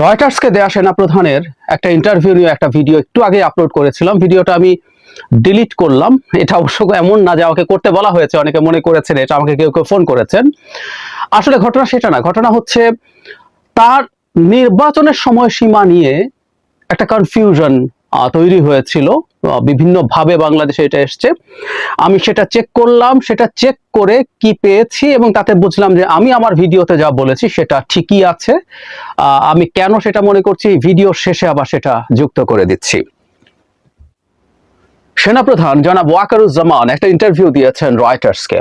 রয়টার্সকে দেয়া সেনাপ্রধানের একটা ইন্টারভিউ নিয়ে একটা ভিডিও একটু আগে আপলোড করেছিলাম। ভিডিওটা আমি ডিলিট করলাম। এটা অবশ্য এমন না যে আমাকে করতে বলা হয়েছে, অনেকে মনে করেছেন এটা আমাকে কেউ কেউ ফোন করেছেন। আসলে ঘটনা সেটা না, ঘটনা হচ্ছে তার নির্বাচনের সময়সীমা নিয়ে একটা কনফিউশন তৈরি হয়েছিল। বিভিন্ন ভাবে বাংলাদেশে এটা এসছে। আমি সেটা চেক করলাম, সেটা চেক করে কি পেয়েছি এবং তাতে বুঝলাম যে আমি আমার ভিডিওতে যা বলেছি সেটা ঠিকই আছে। আমি কেন সেটা মনে করছি ভিডিও শেষে আবার সেটা যুক্ত করে দিচ্ছি। সেনাপ্রধান জনাব ওয়াকারুজ্জামান একটা ইন্টারভিউ দিয়েছেন রয়টার্সকে।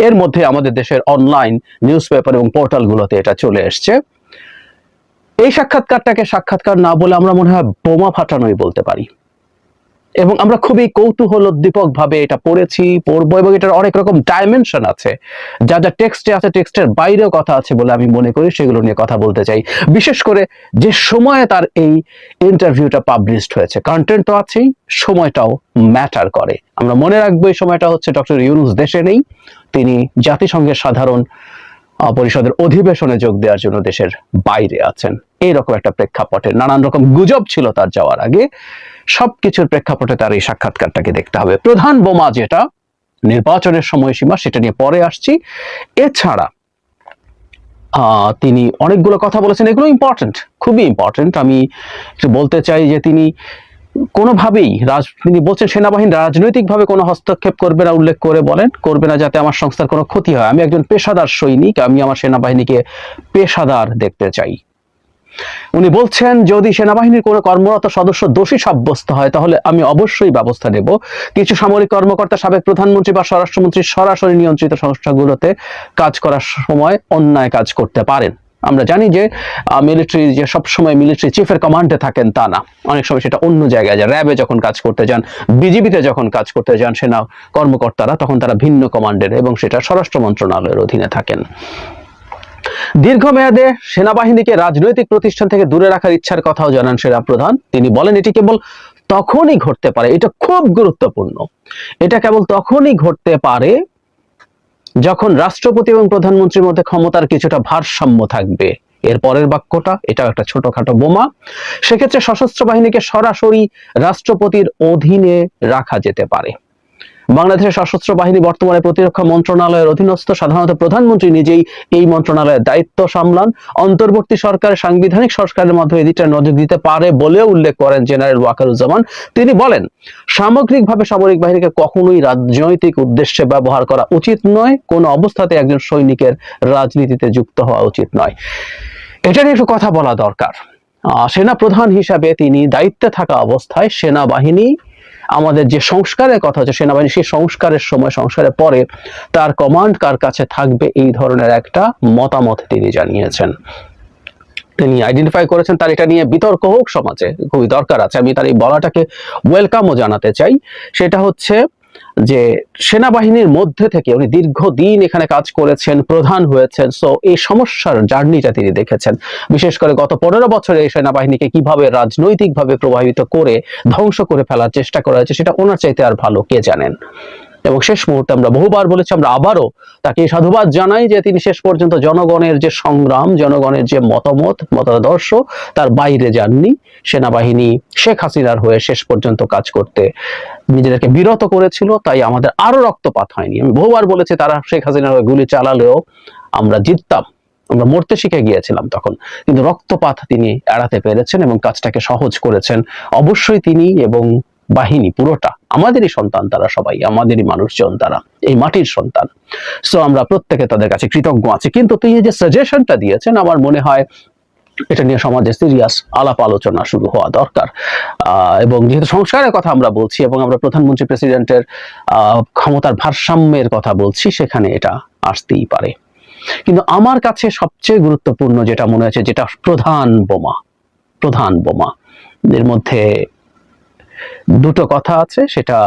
এর মধ্যে আমাদের দেশের অনলাইন নিউজ পেপার এবং পোর্টালগুলোতে এটা চলে এসছে। এই সাক্ষাৎকারটাকে সাক্ষাৎকার না বলে আমরা মনে হয় বোমা ফাটানোই বলতে পারি, এবং আমরা খুবই কৌতূহলোদ্দীপক ভাবে এটা পড়েছি, পড়বো, এবং এটার অনেক রকম ডাইমেনশন আছে। যা যা টেক্সটে আছে, টেক্সটের বাইরেও কথা আছে বলে আমি মনে করি, সেগুলো নিয়ে কথা বলতে চাই। বিশেষ করে যে সময়ে তার এই ইন্টারভিউটা পাবলিশড হয়েছে, কন্টেন্ট তো আছেই, সময়টাও ম্যাটার করে। আমরা মনে রাখবো এই সময়টা হচ্ছে ডক্টর ইউনূস দেশে নেই, তিনি জাতিসংঘের সাধারণ পরিষদের অধিবেশনে যোগ দেওয়ার জন্য দেশের বাইরে আছেন। এইরকম একটা প্রেক্ষাপটে নানান রকম গুজব ছিল তার যাওয়ার আগে, সবকিছুর প্রেক্ষাপটে তার এই সাক্ষাৎকারটাকে দেখতে হবে। প্রধান বোমা যেটা নির্বাচনের সময়সীমা, সেটা নিয়ে পরে আসছি। এছাড়া তিনি অনেকগুলো কথা বলেছেন, এগুলো ইম্পর্টেন্ট, খুবই ইম্পর্টেন্ট। আমি বলতে চাই যে তিনি কোনোভাবেই তিনি বলছেন সেনাবাহিনী রাজনৈতিকভাবে কোনো হস্তক্ষেপ করবে না, উল্লেখ করে বলেন করবে না যাতে আমার সংস্থার কোনো ক্ষতি হয়। আমি একজন পেশাদার সৈনিক, আমি আমার সেনাবাহিনীকে পেশাদার দেখতে চাই। উনি বলছেন যদি সেনাবাহিনীর কোনো কর্মরত সদস্য দোষী সাব্যস্ত হয় তাহলে আমি অবশ্যই ব্যবস্থা নেব। কিছু সামরিক কর্মকর্তা সাবেক প্রধানমন্ত্রী বা স্বরাষ্ট্রমন্ত্রী সরাসরি নিয়ন্ত্রিত সংস্থাগুলোতে কাজ করার সময় অন্যায় কাজ করতে পারেন। আমরা জানি যে মিলিটারি যে সবসময় মিলিটারি চিফের কমান্ডে থাকেন তা না, অনেক সময় সেটা অন্য জায়গায় যায়। র্যাবে যখন কাজ করতে যান, বিজিবিতে যখন কাজ করতে যান সেনা কর্মকর্তারা, তখন তারা ভিন্ন কমান্ডের এবং সেটা স্বরাষ্ট্র মন্ত্রণালয়ের অধীনে থাকেন। দীর্ঘমেয়াদে সেনাবাহিনীকে রাজনৈতিক প্রতিষ্ঠান থেকে দূরে রাখার ইচ্ছার কথাও জানান সেনাপ্রধান। তিনি বলেন এটি কেবল তখনই ঘটতে পারে, এটা খুব গুরুত্বপূর্ণ, এটা কেবল তখনই ঘটতে পারে যখন রাষ্ট্রপতি এবং প্রধানমন্ত্রীর মধ্যে ক্ষমতার কিছুটা ভারসাম্য থাকবে। এর পরের বাক্যটা, এটাও একটা ছোটখাটো বোমা। সেক্ষেত্রে সশস্ত্র বাহিনীকে সরাসরি রাষ্ট্রপতির অধীনে রাখা যেতে পারে। বাংলাদেশের সশস্ত্র বাহিনী বর্তমানে প্রতিরক্ষা মন্ত্রণালয়ের অধীনস্থ। সাধারণত প্রধানমন্ত্রী নিজেই এই মন্ত্রণালয়ের দায়িত্ব সামলান। অন্তর্বর্তী সরকার সাংবিধানিক সংস্কারের মাধ্যমে এদিকটা নজর দিতে পারে বলেও উল্লেখ করেন জেনারেল ওয়াকারুজ্জামান। তিনি বলেন সামগ্রিকভাবে সামরিক বাহিনীকে কখনোই রাজনৈতিক উদ্দেশ্যে ব্যবহার করা উচিত নয়, কোনো অবস্থাতে একজন সৈনিকের রাজনীতিতে যুক্ত হওয়া উচিত নয়। এটা নিয়ে একটু কথা বলা দরকার। সেনা প্রধান হিসাবে তিনি দায়িত্বে থাকা অবস্থায় সেনাবাহিনী, আমাদের যে সংস্কারের কথা হচ্ছে সেনাবাহিনী, সেই সংস্কারের সময়, সংস্কারের পরে তার কমান্ড কার কাছে থাকবে, এই ধরনের একটা মতামত তিনি জানিয়েছেন, তিনি আইডেন্টিফাই করেছেন। তার এটা নিয়ে বিতর্ক হোক সমাজে, খুবই দরকার আছে। আমি তার এই বলাটাকে ওয়েলকামও জানাতে চাই। সেটা হচ্ছে যে সেনাবাহিনীর মধ্যে থেকে উনি দীর্ঘদিন এখানে কাজ করেছেন, প্রধান হয়েছেন, সো এই সমস্যার জার্নিটা তিনি দেখেছেন। বিশেষ করে গত 15 বছরে এই সেনাবাহিনীকে কিভাবে রাজনৈতিকভাবে প্রভাবিত করে ধ্বংস করে ফেলার চেষ্টা করা হয়েছে সেটা ওনার চাইতে আর ভালো কে জানেন। এবং শেষ মুহূর্তে আমরা বহুবার বলেছি, আমরা আবারও তাকে সাধুবাদ জানাই যে তিনি শেষ পর্যন্ত জনগণের যে সংগ্রাম, জনগণের যে মতাদর্শ, তার বাইরে যাননি। সেনাবাহিনী শেখ হাসিনার হয়ে শেষ পর্যন্ত কাজ করতে নিজেদেরকে বিরত করেছিল, তাই আমাদের আরো রক্তপাত হয়নি। আমি বহুবার বলেছি তারা শেখ হাসিনার হয়ে গুলি চালালেও আমরা জিততাম, আমরা মরতে শিখে গিয়েছিলাম তখন, কিন্তু রক্তপাত তিনি এড়াতে পেরেছেন এবং কাজটাকে সহজ করেছেন। অবশ্যই তিনি এবং বাহিনী পুরোটা আমাদেরই সন্তান, তারা সবাই আমাদেরই মানুষজন, তারা এই মাটির সন্তান। সো আমরা প্রত্যেকে তাদের কাছে কৃতজ্ঞ আছি। কিন্তু তিনি যে সাজেশনটা দিয়েছেন, আমার মনে হয় এটা নিয়ে সমাজে সিরিয়াস আলাপ আলোচনা শুরু হওয়া দরকার। এবং যেহেতু সংস্কারের কথা আমরা বলছি এবং আমরা প্রধানমন্ত্রী প্রেসিডেন্টের ক্ষমতার ভারসাম্যের কথা বলছি, সেখানে এটা আসতেই পারে। কিন্তু আমার কাছে সবচেয়ে গুরুত্বপূর্ণ যেটা মনে হয়েছে, যেটা প্রধান বোমা এর মধ্যে দুটো কথা আছে, সেটা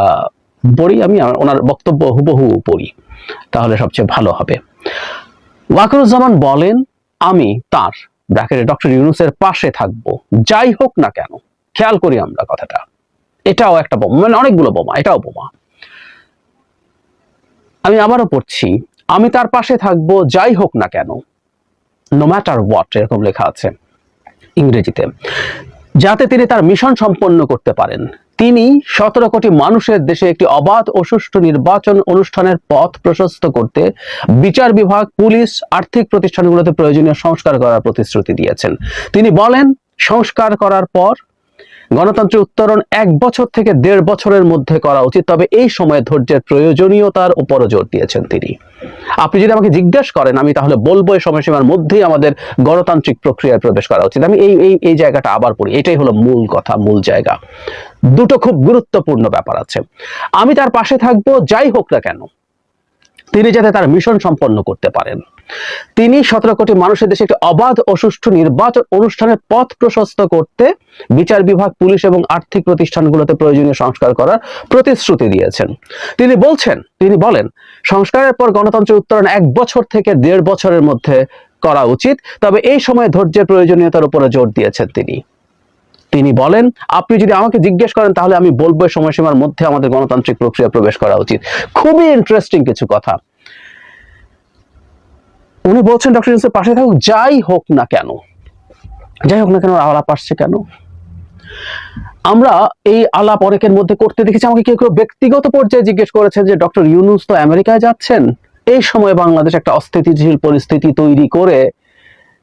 পড়ি, আমি ওনার বক্তব্য হুবহু পড়ি, তাহলে সবচেয়ে ভালো হবে। ওয়াকারুজ্জামান বলেন আমি তার ব্র্যাকেটে ডক্টর ইউনূসের পাশে থাকবো যাই হোক না কেন। খেয়াল করি আমরা কথাটা, এটাও একটা বোমা, মানে অনেকগুলো বোমা, এটাও বোমা। আমি আবারও পড়ছি, আমি তার পাশে থাকবো যাই হোক না কেন, নো ম্যাটার হোয়াট, এরকম লেখা আছে। ইংরেজিতে, যাতে তিনি তার মিশন সম্পন্ন করতে পারেন। তিনি 17 কোটি মানুষের দেশে একটি অবাধ ও সুষ্ঠু নির্বাচন অনুষ্ঠানের পথ প্রশস্ত করতে বিচার বিভাগ, পুলিশ, আর্থিক প্রতিষ্ঠানগুলোতে প্রয়োজনীয় সংস্কার করার প্রতিশ্রুতি দিয়েছেন। তিনি বলেন, সংস্কার করার পর গণতন্ত্রের উত্তরণ 1 বছর থেকে 1.5 বছরের মধ্যে করা উচিত, তবে এই সময়ে ধৈর্যের প্রয়োজনীয়তার উপরও জোর দিয়েছেন তিনি। আপনি যদি আমাকে জিজ্ঞেস করেন, আমি তাহলে বলবো এই সময়সীমার মধ্যেই আমাদের গণতান্ত্রিক প্রক্রিয়ায় প্রবেশ করা উচিত। আমি এই জায়গাটা আবার পড়ি, এটাই হলো মূল কথা, মূল জায়গা। দুটো খুব গুরুত্বপূর্ণ ব্যাপার আছে। আমি তার পাশে থাকবো, যাই হোক না কেন, তিনি যাতে তার মিশন সম্পন্ন করতে পারেন। তিনি 17 কোটি মানুষের দেশে একটি অবাধ ও সুষ্ঠু নির্বাচন অনুষ্ঠানের পথ প্রশস্ত করতে বিচার বিভাগ, পুলিশ এবং আর্থিক প্রতিষ্ঠানগুলোতে প্রয়োজনীয় সংস্কার করার প্রতিশ্রুতি দিয়েছেন। তিনি বলেন, সংস্কারের পর গণতন্ত্রের উত্তরণ 1 বছর থেকে 1.5 বছরের মধ্যে করা উচিত, তবে এই সময় ধৈর্যের প্রয়োজনীয়তার উপরে জোর দিয়েছেন তিনি বলেন, আপনি যদি আমাকে জিজ্ঞেস করেন তাহলে আমি বলবো এই সময়সীমার মধ্যে আমাদের গণতান্ত্রিক প্রক্রিয়া প্রবেশ করা উচিত। খুবই ইন্টারেস্টিং কিছু কথা উনি বলছেন। ডক্টর ইউনূসের পাশে থাকুক, যাই হোক না কেন আলাপ আসছে কেন? আমরা এই আলাপ অনেকের মধ্যে করতে দেখেছি। আমাকে কেউ ব্যক্তিগত পর্যায়ে জিজ্ঞেস করেছেন যে ডক্টর ইউনূস তো আমেরিকায় যাচ্ছেন, এই সময় বাংলাদেশ একটা অস্থিতিশীল পরিস্থিতি তৈরি করে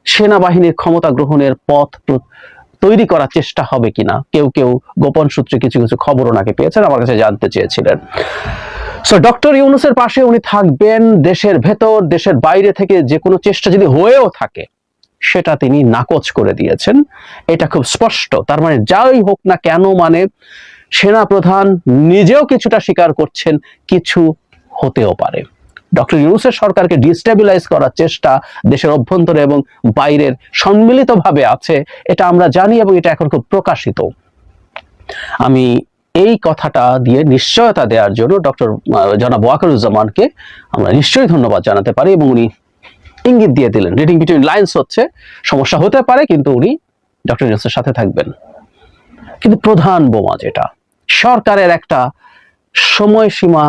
সেনাবাহিনীর ক্ষমতা গ্রহণের পথ তৈরি করার চেষ্টা হবে কিনা। কেউ গোপন সূত্রে কিছু খবর ওনাকে পেয়েছেন, আমার কাছে জানতে চেয়েছিলেন। সো ডক্টর ইউনূসের পাশে উনি থাকবেন, দেশের ভেতর দেশের বাইরে থেকে যে কোনো চেষ্টা যদি হয়েও থাকে সেটা তিনি নাকচ করে দিয়েছেন, এটা খুব স্পষ্ট। তার মানে যাই হোক না কেন, মানে সেনা প্রধান নিজেও কিছুটা স্বীকার করছেন কিছু হতেও পারে। ডক্টর ইউনূসের সরকারকে ডিস্টেবিলাইজ করার চেষ্টা দেশের অভ্যন্তরে এবং বাইরের সম্মিলিতভাবে আছে, এটা আমরা জানি এবং এটা এখন খুব প্রকাশিত। আমি এই কথাটা দিয়ে নিশ্চয়তা দেওয়ার জন্য জনাব ওয়াকারুজ্জামানকে আমরা নিশ্চয়ই ধন্যবাদ জানাতে পারি, এবং উনি ইঙ্গিত দিয়ে দিলেন, রিডিং বিটুইন লাইন্স হচ্ছে, সমস্যা হতে পারে কিন্তু উনি ডক্টর ইউনূসের সাথে থাকবেন। কিন্তু প্রধান বোমা যেটা, সরকারের একটা সময়সীমা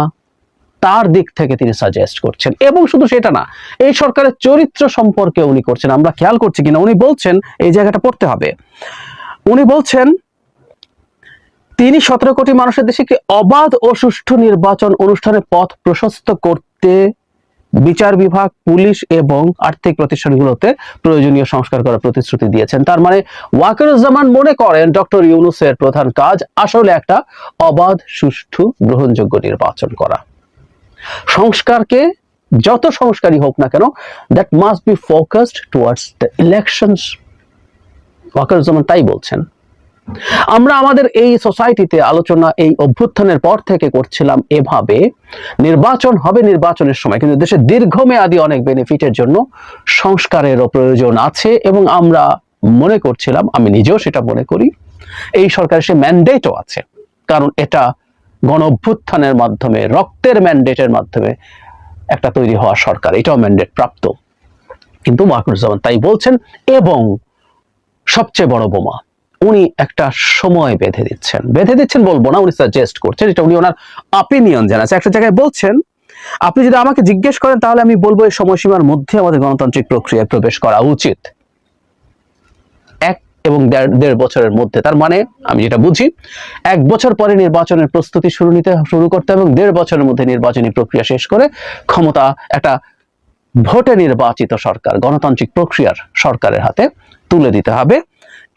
তার দিক থেকে তিনি সাজেস্ট করছেন, এবং শুধু সেটা না, এই সরকারের চরিত্র সম্পর্কে উনি করছেন, আমরা খেয়াল করছি কিনা। উনি বলছেন, এই জায়গাটা পড়তে হবে, উনি বলছেন তিনি 17 কোটি মানুষের দেশে একটি অবাধ ও সুষ্ঠু নির্বাচন অনুষ্ঠানের পথ প্রশস্ত করতে বিচার বিভাগ, পুলিশ এবং আর্থিক প্রতিষ্ঠানগুলোতে প্রয়োজনীয় সংস্কার করার প্রতিশ্রুতি দিয়েছেন। তার মানে ওয়াকারুজ্জামান মনে করেন ডক্টর ইউনূসের প্রধান কাজ আসলে একটা অবাধ, সুষ্ঠু, গ্রহণযোগ্য নির্বাচন করা। সংস্কারকে যত সংস্কারই হোক না কেন, that must be focused towards the elections. Wakeruzzaman তাই বলছেন। আমরা আমাদের এই সোসাইটিতে আলোচনা এই অভ্যুত্থানের পর থেকে করছিলাম এভাবে, নির্বাচন হবে নির্বাচনের সময়, কিন্তু দেশের দীর্ঘমেয়াদী অনেক বেনিফিটের জন্য সংস্কারেরও প্রয়োজন আছে, এবং আমরা মনে করছিলাম, আমি নিজেও সেটা মনে করি, এই সরকারের সে ম্যান্ডেটও আছে, কারণ এটা গণ অভ্যুত্থানের মাধ্যমে, রক্তের ম্যান্ডেটের মাধ্যমে একটা তৈরি হওয়া সরকার, এটাও ম্যান্ডেট প্রাপ্ত। কিন্তু ওয়াকারুজ্জামান তাই বলছেন, এবং সবচেয়ে বড় বোমা, উনি একটা সময় বেঁধে দিচ্ছেন বলবো না, উনি সাজেস্ট করছেন, এটা উনি ওনার অপিনিয়ন জানাচ্ছেন। একটা জায়গায় বলছেন, আপনি যদি আমাকে জিজ্ঞেস করেন তাহলে আমি বলবো এই সময়সীমার মধ্যে আমাদের গণতান্ত্রিক প্রক্রিয়ায় প্রবেশ করা উচিত, 1 এবং 1.5 বছরের মধ্যে। তার মানে আমি যেটা বুঝি, 1 বছর পরে নির্বাচনের প্রস্তুতি শুরু করতে এবং 1.5 বছরের মধ্যে নির্বাচনী প্রক্রিয়া শেষ করে ক্ষমতা একটা ভোটে নির্বাচিত সরকার, গণতান্ত্রিক প্রক্রিয়ার সরকারের হাতে তুলে দিতে হবে।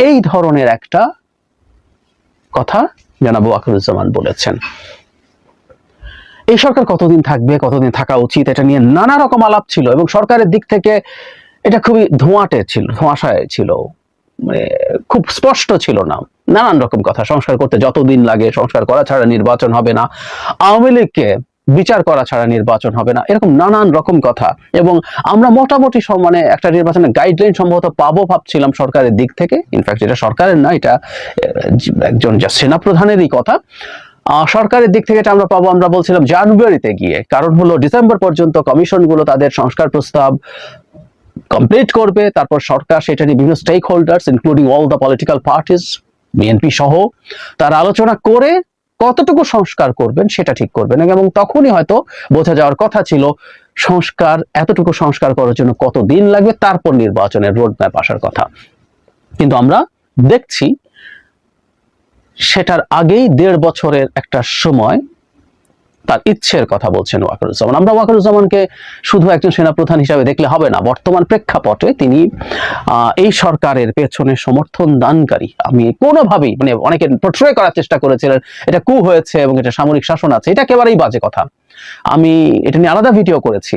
এই ধরনের একটা কথা জনাব ওয়াকারুজ্জামান বলেছেন। এই সরকার কতদিন থাকবে, কতদিন থাকা উচিত, এটা নিয়ে নানা রকম আলাপ ছিল, এবং সরকারের দিক থেকে এটা খুবই ধোঁয়াশায় ছিল, মানে খুব স্পষ্ট ছিল না। নানান রকম কথা, সংস্কার করতে যতদিন লাগে, সংস্কার করা ছাড়া নির্বাচন হবে না, আওয়ামী লীগকে বিচার করা ছাড়া নির্বাচন হবে না, এরকম নানান রকম কথা। এবং আমরা মোটামুটি মানে একটা নির্বাচনের গাইডলাইন সম্ভবত পাবো ভাবছিলাম সরকারের দিক থেকে। ইনফ্যাক্ট এটা সরকারের না, এটা একজন সেনাপ্রধানেরই কথা। সরকারের দিক থেকে এটা আমরা পাবো, আমরা বলছিলাম জানুয়ারিতে গিয়ে, কারণ হলো ডিসেম্বর পর্যন্ত কমিশনগুলো তাদের সংস্কার প্রস্তাব কমপ্লিট করবে, তারপর সরকার সেটা নিয়ে বিভিন্ন stakeholders including all the political parties, BNP সহ, তারা আলোচনা করে কতটুকু সংস্কার করবেন সেটা ঠিক করবেন, এবং তখনই হয়তো বোঝা যাওয়ার কথা ছিল এতটুকু সংস্কার করার জন্য কত দিন লাগবে, তারপর নির্বাচনের রোড ম্যাপ আসার কথা। কিন্তু আমরা দেখছি সেটার আগেই 1.5 বছরের একটা সময় তার ইচ্ছের কথা বলছেন ওয়াকারুজ্জামান। আমরা ওয়াকারুজ্জামানকে শুধু একজন সেনাপ্রধান হিসাবে দেখলে হবে না, বর্তমান প্রেক্ষাপটে তিনি এই সরকারের পেছনে সমর্থন দানকারী। আমি কোনোভাবেই, মানে অনেকে পোট্রে করার চেষ্টা করেছিলেন এটা কু হয়েছে এবং এটা সামরিক শাসন আছে, এটা একেবারেই বাজে কথা। আমি এটা নিয়ে আলাদা ভিডিও করেছি,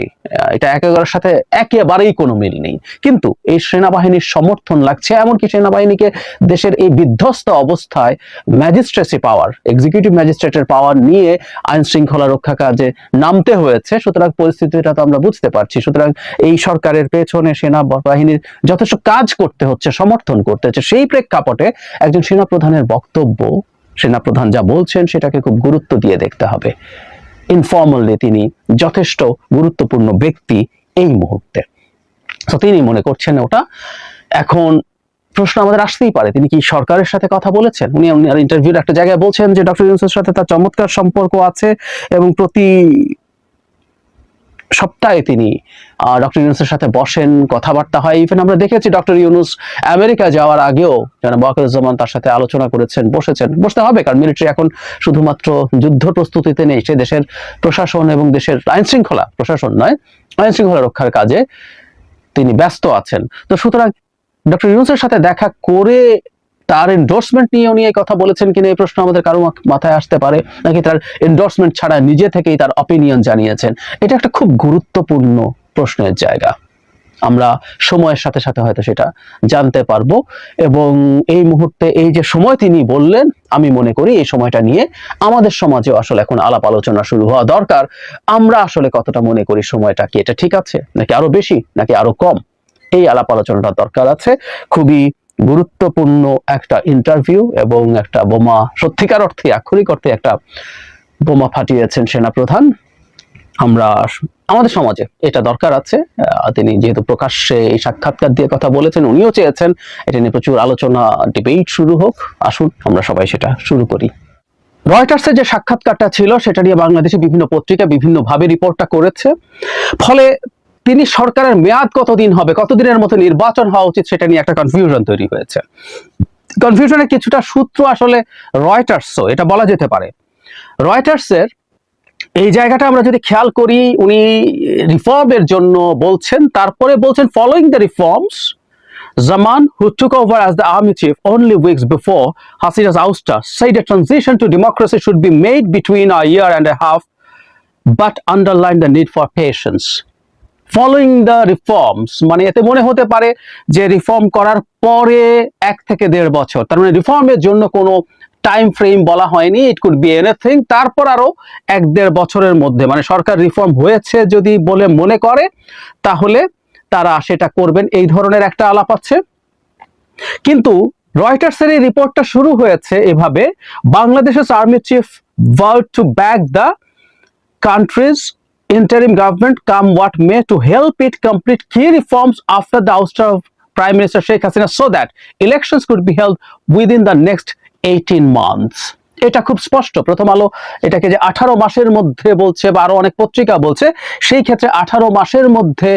এটা একেবারের সাথে একেবারেই কোনো মিল নেই। কিন্তু এই সেনাবাহিনীর সমর্থন লাগছে, এমনকি সেনাবাহিনীকে দেশের এই বিধ্বস্ত অবস্থায় ম্যাজিস্ট্রেসি পাওয়ার, এক্সিকিউটিভ ম্যাজিস্ট্রেটের পাওয়ার নিয়ে আইন শৃঙ্খলা রক্ষা কাজে নামতে হয়েছে। সুতরাং পরিস্থিতিটা তো আমরা বুঝতে পারছি। সুতরাং এই সরকারের পেছনে সেনাবাহিনীর যথেষ্ট কাজ করতে হচ্ছে, সমর্থন করতে হচ্ছে। সেই প্রেক্ষাপটে একজন সেনাপ্রধানের বক্তব্য, সেনাপ্রধান যা বলছেন সেটাকে খুব গুরুত্ব দিয়ে দেখতে হবে। ইনফর্মালি তিনি যথেষ্ট গুরুত্বপূর্ণ ব্যক্তি এই মুহূর্তে, তো তিনি মনে করছেন ওটা। এখন প্রশ্ন আমাদের আসতেই পারে, তিনি কি সরকারের সাথে কথা বলেছেন? উনি ইন্টারভিউর একটা জায়গায় বলছেন যে ডক্টর ইউনূসের সাথে তার চমৎকার সম্পর্ক আছে এবং প্রতি সপ্তাহে তিনি ডক্টর ইউনূসের সাথে বসেন, কথাবার্তা হয়। ইভেন আমরা দেখেছি ডক্টর ইউনূস আমেরিকা যাওয়ার আগেও জনাব ওয়াকারুজ্জামান তার সাথে আলোচনা করেছেন, বসেছেন। বসতে হবে, কারণ মিলিটারি এখন শুধুমাত্র যুদ্ধ প্রস্তুতিতে নেই, সে দেশের প্রশাসন এবং দেশের আইন শৃঙ্খলা, প্রশাসন নয়, আইন শৃঙ্খলা রক্ষার কাজে তিনি ব্যস্ত আছেন। তো সুতরাং ডক্টর ইউনূসের সাথে দেখা করে তার এন্ডোর্সমেন্ট নিয়ে উনি এই কথা বলেছেন কিনা এই প্রশ্ন আমাদের কারো মাথায় আসতে পারে, নাকি তার এন্ডোর্সমেন্ট ছাড়া নিজে থেকেই তার অপিনিয়ন জানিয়েছেন। এটা একটা খুব গুরুত্বপূর্ণ প্রশ্নের জায়গা। আমরা সময়ের সাথে সাথে হয়তো সেটা জানতে পারবো। এবং এই মুহূর্তে এই যে সময় তিনি বললেন, আমি মনে করি এই সময়টা নিয়ে আমাদের সমাজেও আসলে এখন আলাপ আলোচনা শুরু হওয়া দরকার। আমরা আসলে কতটা মনে করি সময়টা কি এটা ঠিক আছে, নাকি আরো বেশি, নাকি আরো কম, এই আলাপ আলোচনাটা দরকার আছে। খুবই গুরুত্বপূর্ণ একটা ইন্টারভিউ এবং একটা বোমা, সত্যিকার অর্থে আক্ষরিক অর্থে একটা বোমা ফাটিয়েছেন সেনাপ্রধান। আমরা আমাদের সমাজে এটা দরকার আছে। তিনি যেহেতু প্রকাশ্যে এই সাক্ষাৎকার দিয়ে কথা বলেছেন, উনিও চেয়েছেন এটা নিয়ে প্রচুর আলোচনা, ডিবেট শুরু হোক। আসুন আমরা সবাই সেটা শুরু করি। রয়টার্সের যে সাক্ষাৎকারটা ছিল সেটা নিয়ে বাংলাদেশে বিভিন্ন পত্রিকা বিভিন্নভাবে রিপোর্টটা করেছে। ফলে তিনি সরকারের মেয়াদ কতদিন হবে, কতদিনের মতো নির্বাচন হওয়া উচিত, সেটা নিয়ে একটা কনফিউশন তৈরি হয়েছে। কনফিউশনের কিছুটা সূত্র আসলে রয়টার্সও, এটা বলা যেতে পারে। রয়টার্সের এই জায়গাটা আমরা যদি খেয়াল করি, উনি রিফর্মের জন্য বলছেন, তারপরে বলছেন following the reforms, Zaman, who took over as the army chief only weeks before Hasina's ouster, said a transition to democracy should be made between a year and a half, but underlined the need for patience. Following the reforms, মানে এতে মনে হতে পারে যে reform করার পরে 1 থেকে 1.5 বছর, তার মানে রিফর্মের জন্য কোনো টাইম ফ্রেম বলা হয়নি, ইট কুড বি এনিথিং। তারপর আরো 1-1.5 বছরের মধ্যে, মানে সরকার রিফর্ম হয়েছে যদি বলে মনে করে তাহলে তারা সেটা করবেন, এই ধরনের একটা আলাপ আছে। কিন্তু রয়টার্সের এই রিপোর্টটা শুরু হয়েছে এভাবে, বাংলাদেশের army chief vowed to back the country's interim government come what may to help it complete key reforms after the ouster of Prime Minister Sheikh Hasina so that elections could be held within the next 18 months. এটা খুব স্পষ্ট। প্রথম আলো এটাকে যে 18 মাসের মধ্যে বলছে, বা আরো অনেক পত্রিকা বলছে, সেই ক্ষেত্রে 18 মাসের মধ্যে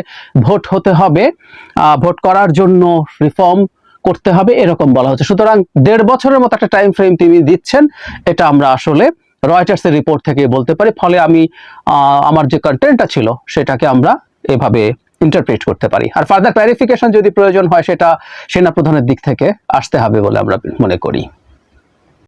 ভোট হতে হবে, ভোট করার জন্য রিফর্ম করতে হবে, এরকম বলা হচ্ছে। সুতরাং 1.5 বছরের মতো একটা টাইম ফ্রেম তিনি দিচ্ছেন, এটা আমরা আসলে রয়টার্সের রিপোর্ট থেকে বলতে পারি। ফলে আমি আমার যে কন্টেন্টটা ছিল সেটাকে আমরা এভাবে ইন্টারপ্রেট করতে পারি। আর ফার্দার ক্লারিফিকেশন যদি প্রয়োজন হয় সেটা সেনাপ্রধানের দিক থেকে আসতে হবে বলে আমরা মনে করি।